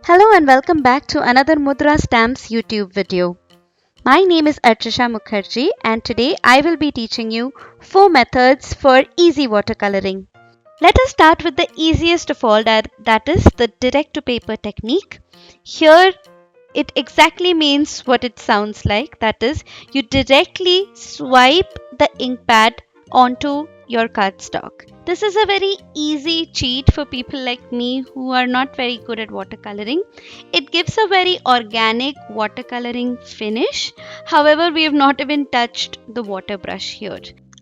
Hello and welcome back to another Mudra Stamps YouTube video. My name is Archisha Mukherjee and today I will be teaching you 4 methods for easy watercoloring. Let us start with the easiest of all, that is the direct to paper technique. Here it exactly means what it sounds like, that is you directly swipe the ink pad onto your cardstock. This is a very easy cheat for people like me who are not very good at watercoloring. It gives a very organic watercoloring finish. However, we have not even touched the water brush here.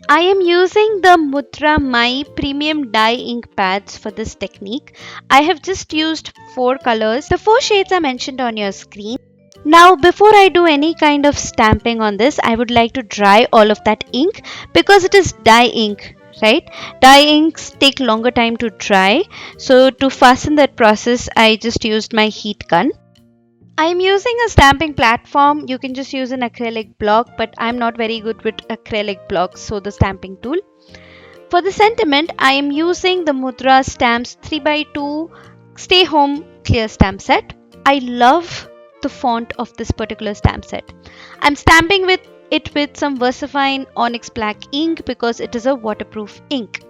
I am using the Mudra My premium dye ink pads for this technique. I have just used 4 colors. The 4 shades are mentioned on your screen. Now, before I do any kind of stamping on this, I would like to dry all of that ink because it is dye ink, right? Dye inks take longer time to dry. So to fasten that process, I just used my heat gun. I am using a stamping platform. You can just use an acrylic block, but I'm not very good with acrylic blocks, so the stamping tool. For the sentiment, I am using the Mudra Stamps 3x2 Stay Home Clear Stamp Set. I love the font of this particular stamp set. I'm stamping with some VersaFine Onyx Black ink because it is a waterproof ink.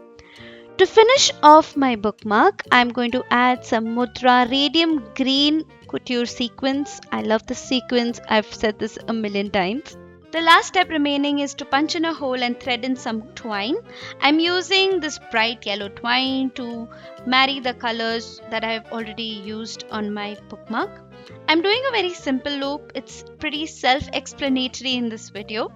To finish off my bookmark, I'm going to add some Mudra Radium Green Couture Sequins. I love the sequins. I've said this a million times. The last step remaining is to punch in a hole and thread in some twine. I'm using this bright yellow twine to marry the colors that I've already used on my bookmark. I'm doing a very simple loop. It's pretty self-explanatory in this video.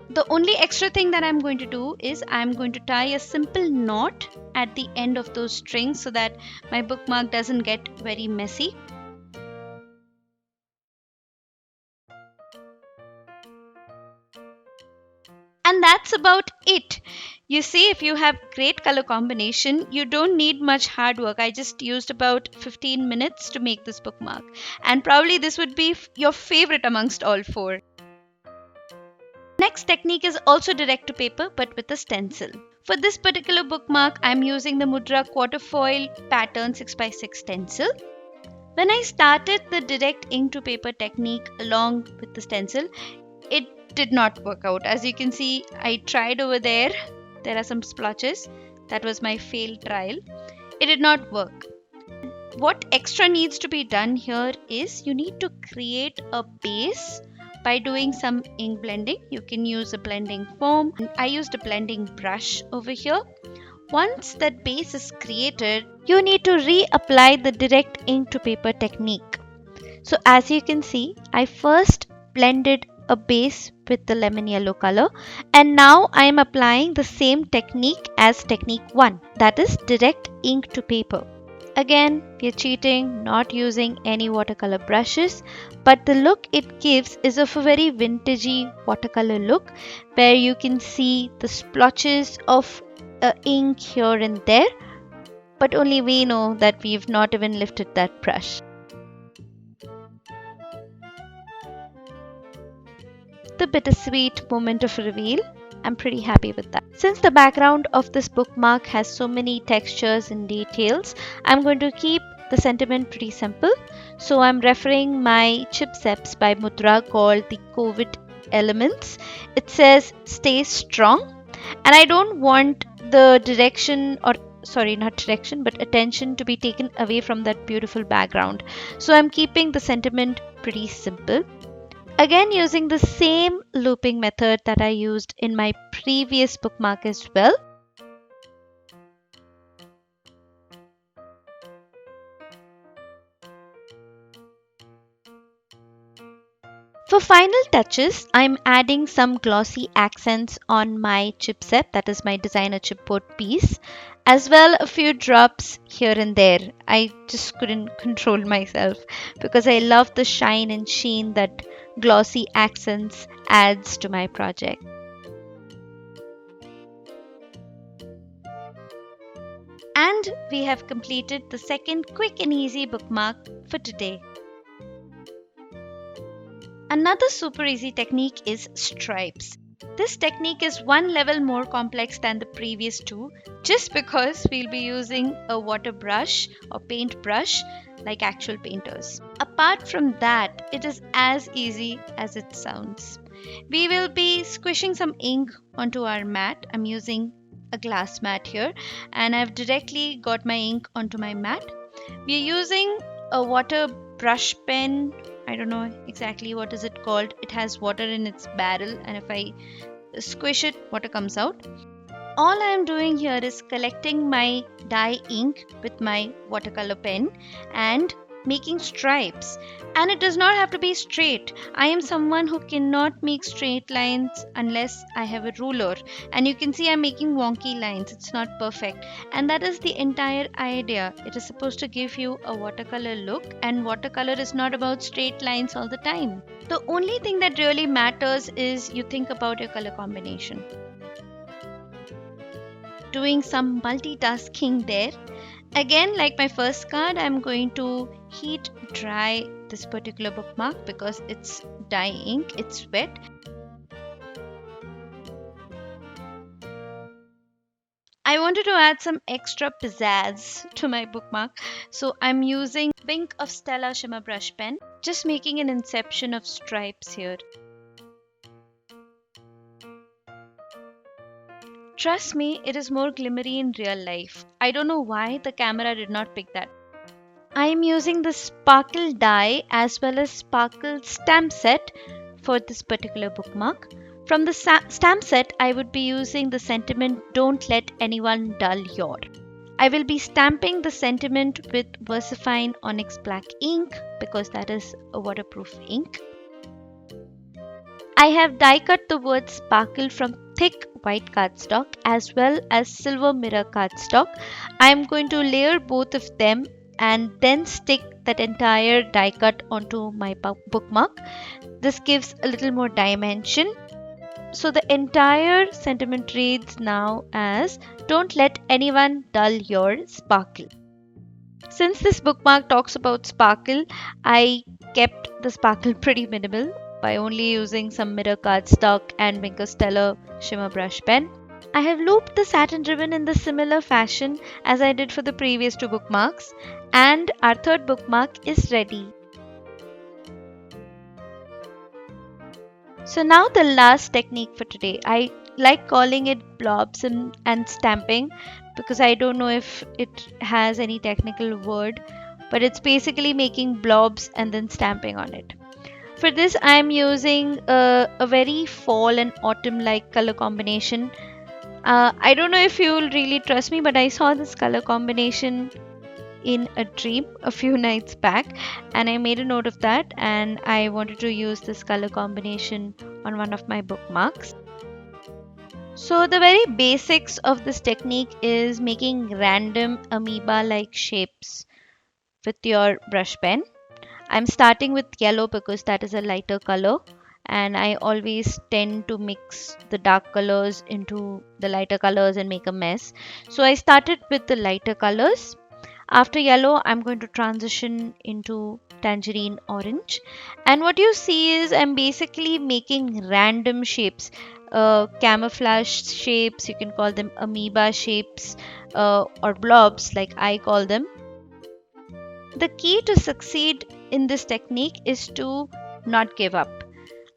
The only extra thing that I'm going to do is I'm going to tie a simple knot at the end of those strings so that my bookmark doesn't get very messy. And that's about it. You see, if you have great color combination, you don't need much hard work. I just used about 15 minutes to make this bookmark. And probably this would be your favorite amongst all 4. Next technique is also direct to paper but with a stencil. For this particular bookmark, I'm using the Mudra Quarterfoil pattern 6x6 stencil. When I started the direct ink to paper technique along with the stencil, it did not work out. As you can see, I tried over there. There are some splotches. That was my failed trial. It did not work. What extra needs to be done here is you need to create a base by doing some ink blending. You can use a blending foam. I used a blending brush over here. Once that base is created, you need to reapply the direct ink to paper technique. So as you can see, I first blended a base with the lemon yellow color, and now I am applying the same technique as technique 1, that is direct ink to paper. Again, we are cheating, not using any watercolor brushes, but the look it gives is of a very vintagey watercolor look where you can see the splotches of ink here and there, but only we know that we've not even lifted that brush. The bittersweet moment of reveal. I'm pretty happy with that. Since the background of this bookmark has so many textures and details, I'm going to keep the sentiment pretty simple. So I'm referring my Chipzebs by Mudra called the COVID Elements. It says stay strong, and I don't want the attention to be taken away from that beautiful background. So I'm keeping the sentiment pretty simple. Again, using the same looping method that I used in my previous bookmark as well. For final touches, I'm adding some glossy accents on my chipset, that is my designer chipboard piece, as well a few drops here and there. I just couldn't control myself because I love the shine and sheen that glossy accents adds to my project. And we have completed the second quick and easy bookmark for today. Another super easy technique is stripes. This technique is one level more complex than the previous two just because we'll be using a water brush or paint brush like actual painters. Apart from that, it is as easy as it sounds. We will be squishing some ink onto our mat. I'm using a glass mat here and I've directly got my ink onto my mat. We're using a water brush pen. I don't know exactly what is it called. It has water in its barrel and if I squish it, water comes out. All I am doing here is collecting my dye ink with my watercolor pen and making stripes. And it does not have to be straight. I am someone who cannot make straight lines unless I have a ruler. And you can see I'm making wonky lines. It's not perfect. And that is the entire idea. It is supposed to give you a watercolor look, and watercolor is not about straight lines all the time. The only thing that really matters is you think about your color combination. Doing some multitasking there. Again, like my first card, I'm going to heat dry this particular bookmark because it's dye ink, it's wet. I wanted to add some extra pizzazz to my bookmark, so I'm using Pink of Stella shimmer brush pen, just making an inception of stripes here. Trust me, it is more glimmery in real life. I don't know why the camera did not pick that. I am using the sparkle die as well as sparkle stamp set for this particular bookmark. From the stamp set, I would be using the sentiment "Don't let anyone dull your." I will be stamping the sentiment with VersaFine Onyx Black ink because that is a waterproof ink. I have die cut the word sparkle from thick white cardstock as well as silver mirror cardstock. I am going to layer both of them and then stick that entire die cut onto my bookmark. This gives a little more dimension. So the entire sentiment reads now as "Don't let anyone dull your sparkle." Since this bookmark talks about sparkle, I kept the sparkle pretty minimal by only using some mirror cardstock and Wink of Stella shimmer brush pen. I have looped the satin ribbon in the similar fashion as I did for the previous two bookmarks, and our third bookmark is ready. So now the last technique for today. I like calling it blobs and stamping because I don't know if it has any technical word, but it's basically making blobs and then stamping on it. For this, I'm using a very fall and autumn like color combination. I don't know if you'll really trust me, but I saw this color combination in a dream a few nights back and I made a note of that, and I wanted to use this color combination on one of my bookmarks. So the very basics of this technique is making random amoeba like shapes with your brush pen. I'm starting with yellow because that is a lighter color, and I always tend to mix the dark colors into the lighter colors and make a mess. So I started with the lighter colors. After yellow, I'm going to transition into Tangerine Orange. And what you see is I'm basically making random shapes, camouflage shapes, you can call them amoeba shapes, or blobs like I call them. The key to succeed in this technique is to not give up.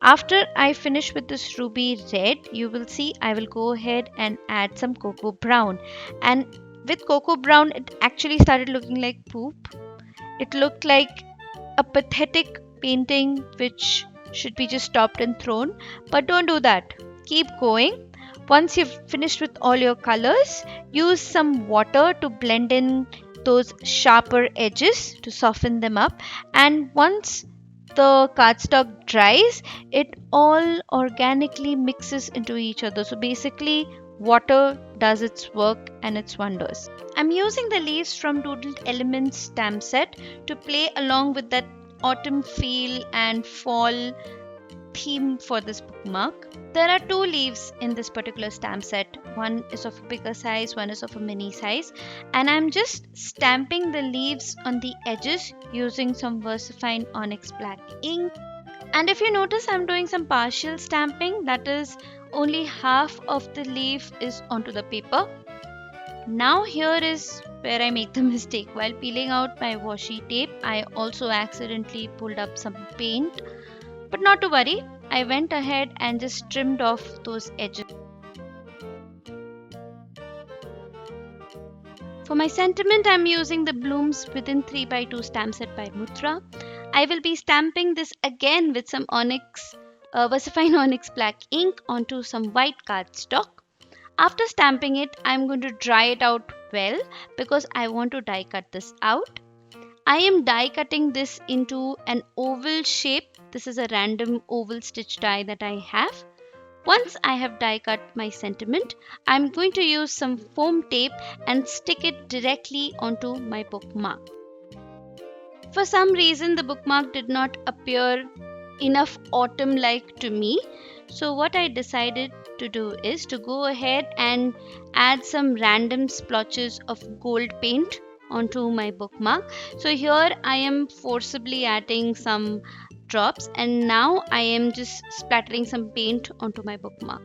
After I finish with this ruby red, you will see I will go ahead and add some cocoa brown. And with cocoa brown, it actually started looking like poop. It looked like a pathetic painting which should be just stopped and thrown. But don't do that. Keep going. Once you've finished with all your colors, use some water to blend in those sharper edges to soften them up, and once the cardstock dries, it all organically mixes into each other. So basically water does its work and its wonders. I'm using the leaves from Doodled Elements stamp set to play along with that autumn feel and fall theme for this bookmark. There are two leaves in this particular stamp set. One is of a bigger size, one is of a mini size, and I'm just stamping the leaves on the edges using some VersaFine Onyx Black ink. And if you notice, I'm doing some partial stamping, that is only half of the leaf is onto the paper. Now here is where I make the mistake. While peeling out my washi tape, I also accidentally pulled up some paint. But not to worry, I went ahead and just trimmed off those edges. For my sentiment, I'm using the Blooms Within 3x2 stamp set by Mudra. I will be stamping this again with some VersaFine Onyx black ink onto some white cardstock. After stamping it, I'm going to dry it out well because I want to die cut this out. I am die cutting this into an oval shape. This is a random oval stitch die that I have. Once I have die cut my sentiment, I'm going to use some foam tape and stick it directly onto my bookmark. For some reason, the bookmark did not appear enough autumn-like to me. So what I decided to do is to go ahead and add some random splotches of gold paint onto my bookmark. So here I am forcibly adding some drops, and now I am just splattering some paint onto my bookmark.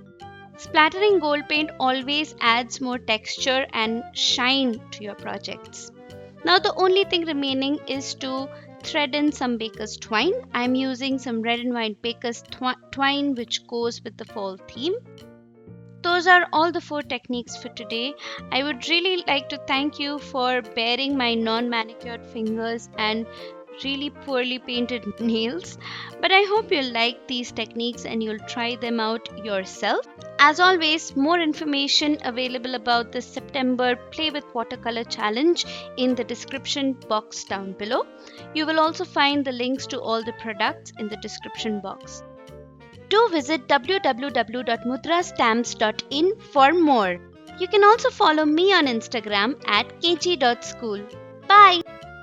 Splattering gold paint always adds more texture and shine to your projects. Now the only thing remaining is to thread in some baker's twine. I'm using some red and white baker's twine which goes with the fall theme. Those are all the 4 techniques for today. I would really like to thank you for bearing my non-manicured fingers and really poorly painted nails. But I hope you'll like these techniques and you'll try them out yourself. As always, more information available about the September Play with Watercolor Challenge in the description box down below. You will also find the links to all the products in the description box. Do visit www.mudrastamps.in for more. You can also follow me on Instagram at kg.school. Bye!